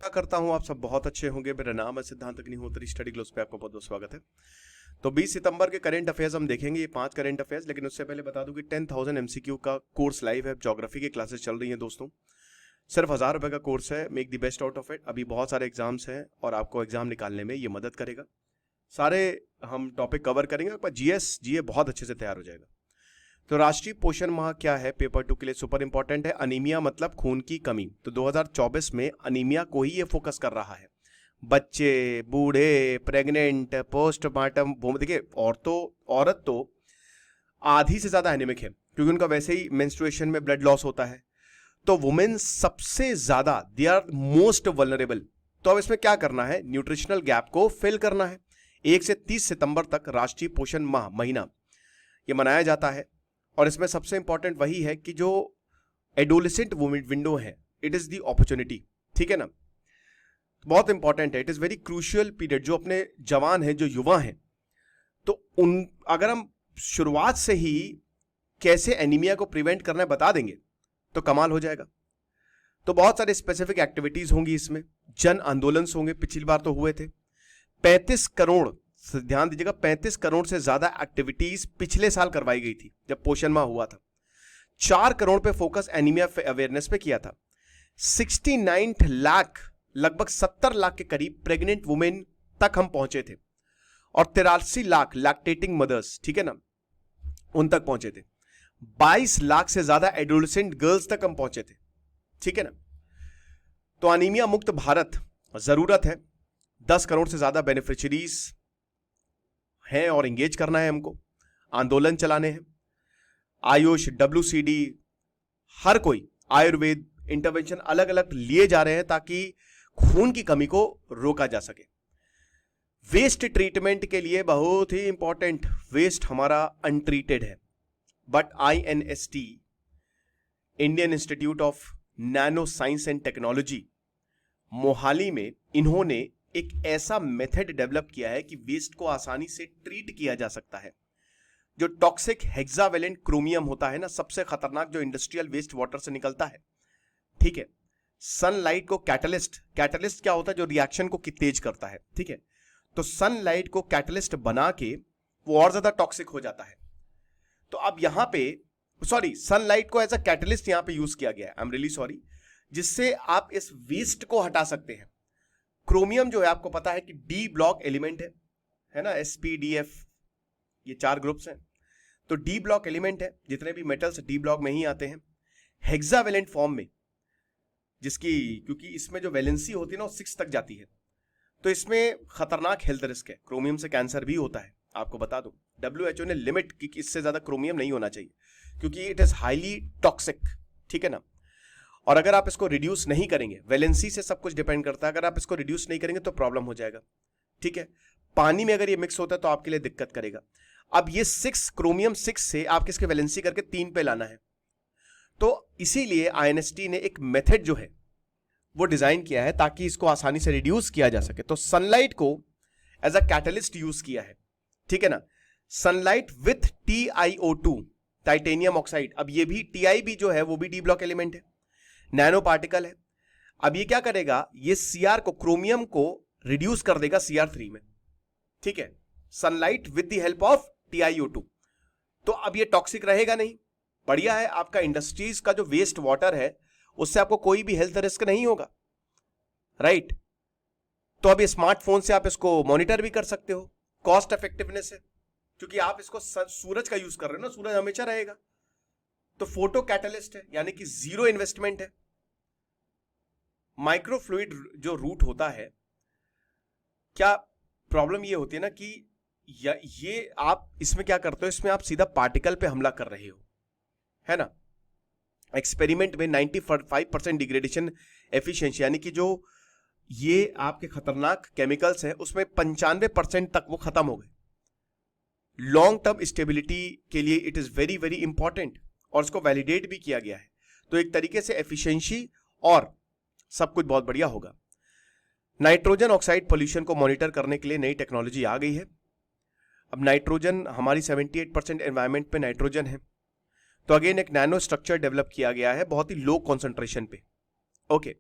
आशा करता हूँ आप सब बहुत अच्छे होंगे। मेरा नाम है सिद्धांत अग्निहोत्री। स्टडी ग्लोस पे आपका बहुत बहुत स्वागत है। तो 20 सितंबर के करंट अफेयर्स हम देखेंगे, ये 5 करंट अफेयर्स। लेकिन उससे पहले बता दूं कि 10,000 एमसीक्यू का कोर्स लाइव है। ज्योग्राफी की क्लासेस चल रही हैं दोस्तों। सिर्फ 1000 रुपए का कोर्स है। Make the best out of it. अभी बहुत सारे एग्जाम्स हैं और आपको एग्जाम निकालने में ये मदद करेगा। सारे हम टॉपिक कवर करेंगे, पर जीए बहुत अच्छे से तैयार हो जाएगा। तो राष्ट्रीय पोषण माह क्या है, पेपर 2 के लिए सुपर इंपॉर्टेंट है। अनीमिया मतलब खून की कमी। तो 2024 में अनीमिया को ही ये फोकस कर रहा है। बच्चे, बूढ़े, प्रेग्नेंट, पोस्टमार्टम देखिए, औरत तो आधी से ज्यादा एनीमिक है, क्योंकि उनका वैसे ही मेंस्ट्रुएशन में ब्लड लॉस होता है। तो वुमेन सबसे ज्यादा, दे आर मोस्ट वल्नरेबल। तो अब इसमें क्या करना है, न्यूट्रिशनल गैप को फिल करना है। 1 से 30 सितंबर तक राष्ट्रीय पोषण माह महीना ये मनाया जाता है। और इसमें सबसे इंपॉर्टेंट वही है कि जो एडोलेसेंट विंडो है, इट इज द अपॉर्चुनिटी। ठीक है ना, बहुत इंपॉर्टेंट है। It is very crucial period. जो अपने जवान हैं, जो युवा हैं, तो उन अगर हम शुरुआत से ही कैसे एनीमिया को प्रिवेंट करना है बता देंगे तो कमाल हो जाएगा। तो बहुत सारे स्पेसिफिक एक्टिविटीज होंगी इसमें। जन आंदोलन होंगे, पिछली बार तो हुए थे। 35 करोड़, ध्यान दीजिएगा, 35 करोड़ से ज्यादा एक्टिविटीज पिछले साल करवाई गई थी जब पोषण माह हुआ था। 4 करोड़ पे फोकस एनीमिया अवेयरनेस पे किया था। 69 लाख, लगभग 70 लाख के करीब प्रेग्नेंट वुमेन तक हम पहुंचे थे। और 83 लाख लैक्टेटिंग मदर्स, ठीक है ना, उन तक पहुंचे थे। 22 लाख से ज्यादा एडोलेसेंट गर्ल्स तक हम पहुंचे थे। ठीक है ना। तो अनीमिया मुक्त भारत जरूरत है। 10 करोड़ से ज्यादा बेनिफिशियरीज हैं और एंगेज करना है हमको। आंदोलन चलाने हैं। आयुष, WCD, हर कोई आयुर्वेद इंटरवेंशन अलग अलग लिए जा रहे हैं ताकि खून की कमी को रोका जा सके। वेस्ट ट्रीटमेंट के लिए बहुत ही इंपॉर्टेंट, वेस्ट हमारा अनट्रीटेड है, but INST, Indian institute of nano science and technology, Mohali में इन्होंने एक ऐसा मेथड डेवलप किया है कि वेस्ट को आसानी से ट्रीट किया जा सकता है। जो टॉक्सिक हेक्सावेलेंट क्रोमियम होता है ना, सबसे खतरनाक, जो इंडस्ट्रियल वेस्ट वाटर से निकलता है, ठीक है। सनलाइट को कैटलिस्ट क्या होता है, जो रिएक्शन को तेज करता है, ठीक है। तो सनलाइट को कैटलिस्ट बना के वो और ज्यादा टॉक्सिक हो जाता है। तो अब यहां पे सनलाइट को एज अ कैटलिस्ट यहां पे यूज किया गया है, आई एम रियली सॉरी, जिससे आप इस वेस्ट को हटा सकते हैं। क्रोमियम जो है, आपको पता है कि डी ब्लॉक एलिमेंट है ना, SPDF, ये 4 ग्रुप्स हैं। तो डी ब्लॉक एलिमेंट है, जितने भी मेटल्स डी ब्लॉक में ही आते हैं, हेक्सावेलेंट फॉर्म में, जिसकी, क्योंकि इसमें जो वैलेंसी होती है ना वो 6 तक जाती है। तो इसमें खतरनाक हेल्थ रिस्क है। क्रोमियम से कैंसर भी होता है, आपको बता दूं। WHO ने लिमिट की कि इससे ज्यादा क्रोमियम नहीं होना चाहिए, क्योंकि इट इज हाईली टॉक्सिक, ठीक है ना। और अगर आप इसको रिड्यूस नहीं करेंगे, वैलेंसी से सब कुछ डिपेंड करता है, अगर आप इसको रिड्यूस नहीं करेंगे तो प्रॉब्लम हो जाएगा, ठीक है। पानी में अगर ये मिक्स होता है तो आपके लिए दिक्कत करेगा। अब ये 6 क्रोमियम 6 से आप किसके वैलेंसी करके 3 पे लाना है। तो इसीलिए INST ने एक मेथड जो है वो डिजाइन किया है ताकि इसको आसानी से रिड्यूस किया जा सके। तो सनलाइट को एज अ कैटलिस्ट यूज किया है, ठीक है ना। Sunlight with TiO2, titanium oxide. अब ये भी TiB जो है वो भी डी ब्लॉक एलिमेंट है, नैनो पार्टिकल है। अब ये क्या करेगा, ये Cr को, क्रोमियम को रिड्यूस कर देगा Cr3 में, ठीक है। Sunlight with the help of TiO2। तो अब ये टॉक्सिक रहेगा नहीं, बढ़िया है। आपका इंडस्ट्रीज का जो वेस्ट वाटर है उससे आपको कोई भी हेल्थ रिस्क नहीं होगा, राइट। तो अब ये स्मार्टफोन से आप इसको मॉनिटर भी कर सकते हो। कॉस्ट इफेक्टिवनेस है, क्योंकि आप इसको सूरज का यूज कर रहे हो ना, सूरज हमेशा रहेगा। तो फोटो कैटलिस्ट है, यानी कि 0 इन्वेस्टमेंट है। माइक्रोफ्लूइड जो रूट होता है, क्या प्रॉब्लम ये होती है ना कि ये आप इसमें क्या करते हो, इसमें आप सीधा पार्टिकल पे हमला कर रहे हो, है ना। एक्सपेरिमेंट में 95% डिग्रेडेशन एफिशिएंसी, यानी कि जो ये आपके खतरनाक केमिकल्स हैं उसमें 95% तक वो खत्म हो गए। लॉन्ग टर्म स्टेबिलिटी के लिए it is very very important, और इसको वैलिडेट भी किया गया है। तो एक तरीके से एफिशिएंसी और सब कुछ बहुत बढ़िया होगा। नाइट्रोजन ऑक्साइड पोल्यूशन को मॉनिटर करने के लिए नई टेक्नोलॉजी आ गई है। अब नाइट्रोजन, हमारी 78% एनवायरमेंट पे नाइट्रोजन है। तो अगेन एक नैनो स्ट्रक्चर डेवलप किया गया है बहुत ही लो कॉन्सेंट्रेशन पे, ओके।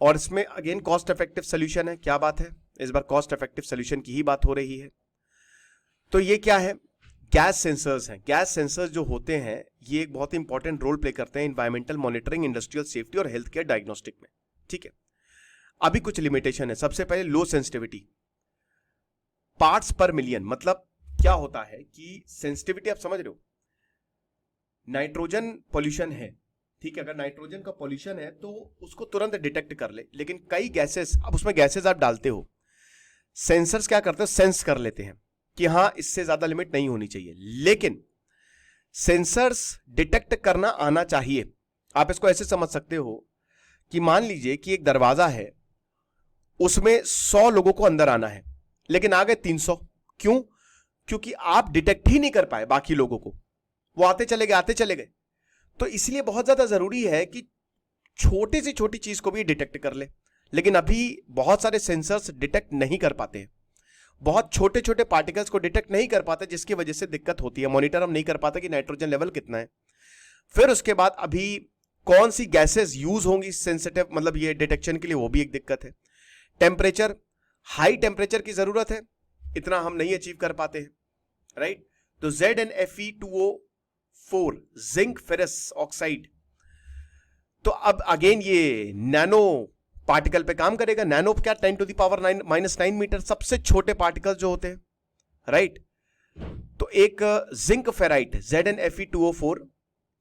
और इसमें अगेन कॉस्ट इफेक्टिव सोल्यूशन है। क्या बात है, इस बार कॉस्ट इफेक्टिव सोल्यूशन की ही बात हो रही है। तो ये क्या है, गैस सेंसर्स हैं। गैस सेंसर्स जो होते हैं ये एक बहुत ही इंपॉर्टेंट रोल प्ले करते हैं इन्वायरमेंटल मॉनिटरिंग, इंडस्ट्रियल सेफ्टी और हेल्थ केयर डायग्नोस्टिक में। ठीक है, अभी कुछ लिमिटेशन है। सबसे पहले लो सेंसिटिविटी, पार्ट्स पर मिलियन। मतलब क्या होता है कि सेंसिटिविटी आप समझ रहे हो, नाइट्रोजन पॉल्यूशन है, ठीक है, अगर नाइट्रोजन का पॉल्यूशन है तो उसको तुरंत डिटेक्ट कर ले, लेकिन कई गैसेस, अब उसमें गैसेस आप डालते हो, सेंसर्स क्या करते हैं, सेंस कर लेते हैं कि हां इससे ज्यादा लिमिट नहीं होनी चाहिए, लेकिन सेंसर्स डिटेक्ट करना आना चाहिए। आप इसको ऐसे समझ सकते हो कि मान लीजिए कि एक दरवाजा है, उसमें 100 लोगों को अंदर आना है, लेकिन आ गए 300। क्यों? क्योंकि आप डिटेक्ट ही नहीं कर पाए बाकी लोगों को, वो आते चले गए। तो इसलिए बहुत ज्यादा जरूरी है कि छोटी से छोटी चीज को भी डिटेक्ट कर ले, लेकिन अभी बहुत सारे सेंसर्स डिटेक्ट नहीं कर पाते हैं, बहुत छोटे छोटे पार्टिकल्स को डिटेक्ट नहीं कर पाते, जिसकी वजह से दिक्कत होती है। मॉनिटर हम नहीं कर पाते कि नाइट्रोजन लेवल कितना है। फिर उसके बाद अभी कौन सी गैसेस यूज होंगी सेंसिटिव, मतलब ये डिटेक्शन के लिए, वो भी एक दिक्कत है। टेम्परेचर, हाई टेम्परेचर की जरूरत है, इतना हम नहीं अचीव कर पाते हैं, राइट। तो ZnFe2O4 जिंक फेरस ऑक्साइड, तो अब अगेन ये नैनो पार्टिकल पे काम करेगा। नैनो क्या, 10⁻⁻⁹ मीटर, सबसे छोटे पार्टिकल जो होते हैं, राइट। तो एक जिंक फेराइट ZnFe2O4,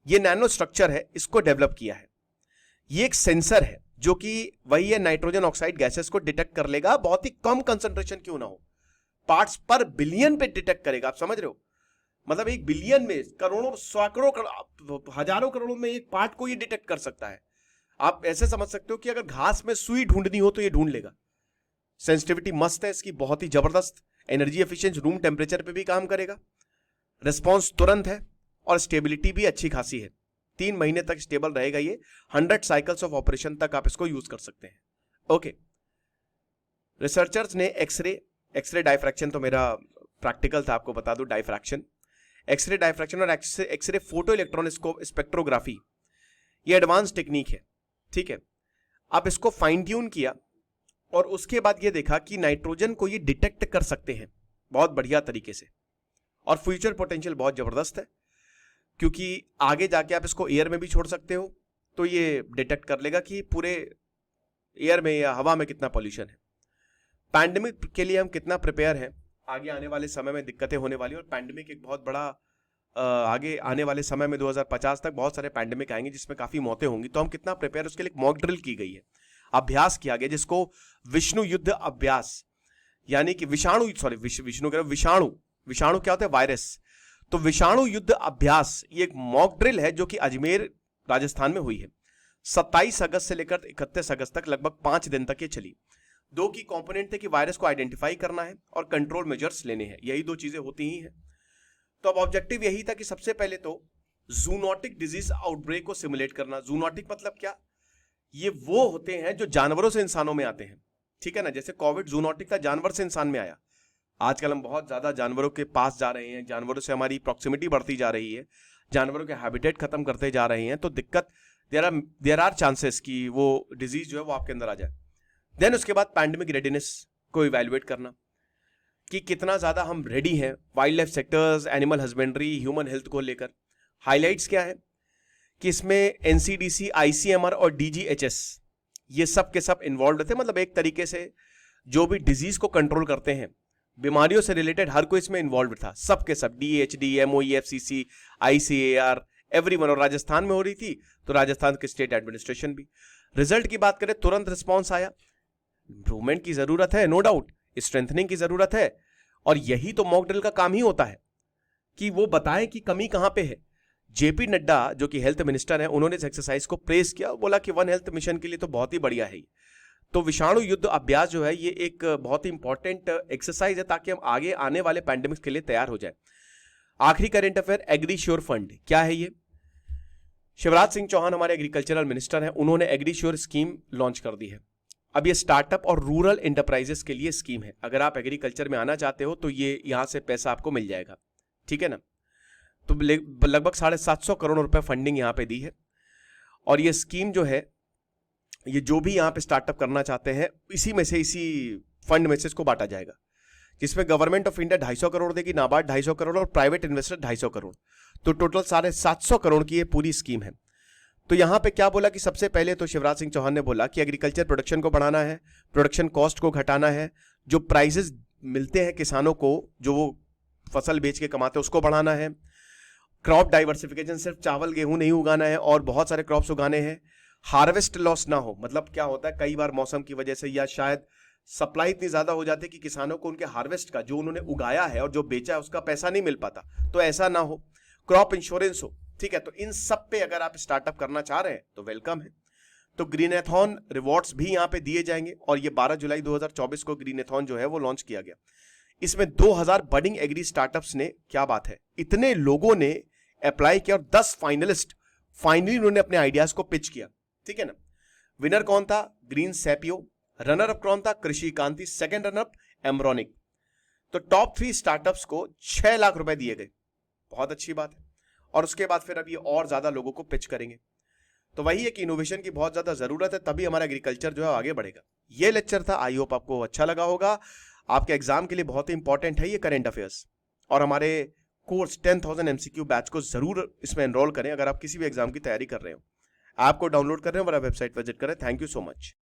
ये नैनो स्ट्रक्चर है, इसको डेवलप किया है। ये एक सेंसर है जो कि वही है नाइट्रोजन ऑक्साइड गैसेस को डिटेक्ट कर लेगा, बहुत ही कम कंसंट्रेशन क्यों ना हो, पार्ट्स पर बिलियन पे डिटेक्ट करेगा। आप समझ रहे हो, मतलब 1 बिलियन में, करोड़ों, सैकड़ों, हजारों करोड़ों में एक पार्ट को ये डिटेक्ट कर सकता है। आप ऐसे समझ सकते हो कि अगर घास में सुई ढूंढनी हो तो ये ढूंढ लेगा। सेंसिटिविटी मस्त है इसकी, बहुत ही जबरदस्त। एनर्जी एफिशिएंट, रूम टेम्परेचर पे भी काम करेगा, रिस्पॉन्स तुरंत है, और स्टेबिलिटी भी अच्छी खासी है। 3 महीने तक स्टेबल रहेगा ये, 100 साइकिल्स ऑफ ऑपरेशन तक आप इसको यूज कर सकते हैं। ओके, रिसर्चर्स ने एक्सरे डायफ्रैक्शन, तो मेरा प्रैक्टिकल था, आपको बता दूं, डायफ्रैक्शन, एक्सरे डायफ्रैक्शन और एक्सरे फोटो इलेक्ट्रॉन स्पेक्ट्रोग्राफी, ये एडवांस टेक्निक है, ठीक है। आप इसको फाइन ट्यून किया और उसके बाद ये देखा कि नाइट्रोजन को ये डिटेक्ट कर सकते हैं बहुत बढ़िया तरीके से, और फ्यूचर पोटेंशियल बहुत जबरदस्त है, क्योंकि आगे जाके आप इसको एयर में भी छोड़ सकते हो, तो ये डिटेक्ट कर लेगा कि पूरे एयर में या हवा में कितना पॉल्यूशन है। पैंडेमिक के लिए हम कितना प्रिपेयर हैं, आगे आने वाले समय में दिक्कतें होने वाली, और पैंडेमिक एक बहुत बड़ा आगे आने वाले समय में 2050 तक बहुत सारे पैंडेमिक आएंगे जिसमें काफी मौतें होंगी, तो हम कितना प्रिपेयर, उसके लिए एक मॉक ड्रिल की गई है, अभ्यास किया गया, जिसको विष्णु युद्ध अभ्यास, यानी कि विषाणु क्या होता है, वायरस, तो विषाणु युद्ध अभ्यास, ये एक मॉक ड्रिल है जो कि अजमेर राजस्थान में हुई है। 27 अगस्त से लेकर 31 अगस्त तक लगभग 5 दिन तक ये चली। 2 की कंपोनेंट थे कि वायरस को आइडेंटिफाई करना है और कंट्रोल मेजर्स लेने हैं, यही 2 चीजें होती ही हैं। तो अब ऑब्जेक्टिव यही था कि सबसे पहले तो जूनोटिक डिजीज आउटब्रेक को सिमुलेट करना। जूनोटिक मतलब क्या, ये वो होते हैं जो जानवरों से इंसानों में आते हैं, ठीक है ना। जैसे कोविड जूनोटिक था, जानवर से इंसान में आया। आजकल हम बहुत ज्यादा जानवरों के पास जा रहे हैं, जानवरों से हमारी प्रॉक्सिमिटी बढ़ती जा रही है, जानवरों के हैबिटेट खत्म करते जा रहे हैं, तो दिक्कत, देयर आर चांसेस कि वो डिजीज जो है वो आपके अंदर आ जाए। देन उसके बाद पैंडेमिक रेडीनेस को इवैल्यूएट करना कि कितना ज्यादा हम रेडी हैं, wild life sectors, animal husbandry, human health को लेकर। हाईलाइट्स क्या है कि इसमें एनसीडीसी, आईसीएमआर और डीजीएचएस, ये सब के सब इन्वॉल्व थे। मतलब एक तरीके से जो भी डिजीज को कंट्रोल करते हैं, बीमारियों से रिलेटेड हर कोई इसमें इन्वॉल्व था, सब के सब, डीएचडी, एमओईएफसीसी, आईसीएआर, एवरीवन। और राजस्थान में हो रही थी तो राजस्थान के स्टेट एडमिनिस्ट्रेशन भी। रिजल्ट की बात करें, तुरंत रिस्पॉन्स आया। इंप्रूवमेंट की जरूरत है, नो डाउट, स्ट्रेंथनिंग की जरूरत है, और यही तो मॉक ड्रिल का काम ही होता है कि वो बताएं कि कमी कहां पे है। जेपी नड्डा जो कि हेल्थ मिनिस्टर हैं, उन्होंने इस एक्सरसाइज को प्रेस किया, बोला कि वन हेल्थ मिशन के लिए तो बहुत ही बढ़िया है। तो विषाणु युद्ध अभ्यास जो है ये एक बहुत ही इंपॉर्टेंट एक्सरसाइज है, ताकि हम आगे आने वाले पैंडेमिक्स के लिए तैयार हो जाए। आखिरी करंट अफेयर, एग्रीश्योर फंड क्या है ये? शिवराज सिंह चौहान हमारे एग्रीकल्चरल मिनिस्टर हैं, उन्होंने एग्रीश्योर स्कीम लॉन्च कर दी है। अब ये स्टार्टअप और रूरल एंटरप्राइजेस के लिए स्कीम है। अगर आप एग्रीकल्चर में आना चाहते हो तो ये यहां से पैसा आपको मिल जाएगा, ठीक है ना। तो लगभग 750 करोड़ रुपए फंडिंग यहां पे दी है, और ये स्कीम जो है ये जो भी यहाँ पे स्टार्टअप करना चाहते हैं इसी में से, इसी फंड में से इसको बांटा जाएगा, जिसमें गवर्नमेंट ऑफ इंडिया 250 करोड़ देगी, नाबार्ड 250 करोड़ और प्राइवेट इन्वेस्टर 250 करोड़, तो टोटल 750 करोड़ की ये पूरी स्कीम है। तो यहाँ पे क्या बोला कि सबसे पहले तो शिवराज सिंह चौहान ने बोला कि एग्रीकल्चर प्रोडक्शन को बढ़ाना है, प्रोडक्शन कॉस्ट को घटाना है, जो प्राइजेस मिलते हैं किसानों को जो वो फसल बेच के कमाते हैं उसको बढ़ाना है, क्रॉप डाइवर्सिफिकेशन, सिर्फ चावल गेहूं नहीं उगाना है और बहुत सारे क्रॉप्स उगाने हैं, हार्वेस्ट लॉस ना हो, मतलब क्या होता है कई बार मौसम की वजह से या शायद सप्लाई इतनी ज्यादा हो जाती है कि किसानों को उनके हार्वेस्ट का जो उन्होंने उगाया है और जो बेचा है उसका पैसा नहीं मिल पाता, तो ऐसा ना हो, क्रॉप इंश्योरेंस हो, ठीक है। तो इन सब पे अगर आप स्टार्टअप करना चाह रहे हैं तो वेलकम है। तो ग्रीनएथॉन रिवॉर्ड्स भी यहाँ पे दिए जाएंगे और ये 12 जुलाई 2024 को ग्रीनएथॉन जो है वो लॉन्च किया गया। इसमें 2000 बडिंग एग्री स्टार्टअप्स ने, क्या बात है, इतने लोगों ने अप्लाई किया और 10 फाइनलिस्ट फाइनली उन्होंने अपने आइडियाज को पिच किया, ठीक है ना। विनर कौन था? ग्रीन सैपियो। रनर अप कौन था? Krishi Kanti. Second runner up एम्ब्रॉनिक। तो टॉप 3 स्टार्टअप्स को 6 लाख रुपए दिए गए, बहुत अच्छी बात है। और उसके बाद फिर अब ये और ज्यादा लोगों को पिच करेंगे। तो वही है कि इनोवेशन की बहुत ज्यादा जरूरत है, तभी हमारा एग्रीकल्चर जो है आगे बढ़ेगा। ये लेक्चर था, आई होप आपको अच्छा लगा होगा। आपके एग्जाम के लिए बहुत ही इंपॉर्टेंट है ये करेंट अफेयर्स, और हमारे कोर्स 10,000 MCQ बैच को जरूर इसमें एनरोल करें अगर आप किसी भी एग्जाम की तैयारी कर रहे हो। ऐप को डाउनलोड कर रहे हैं और वेबसाइट विजिट करें। Thank you so much.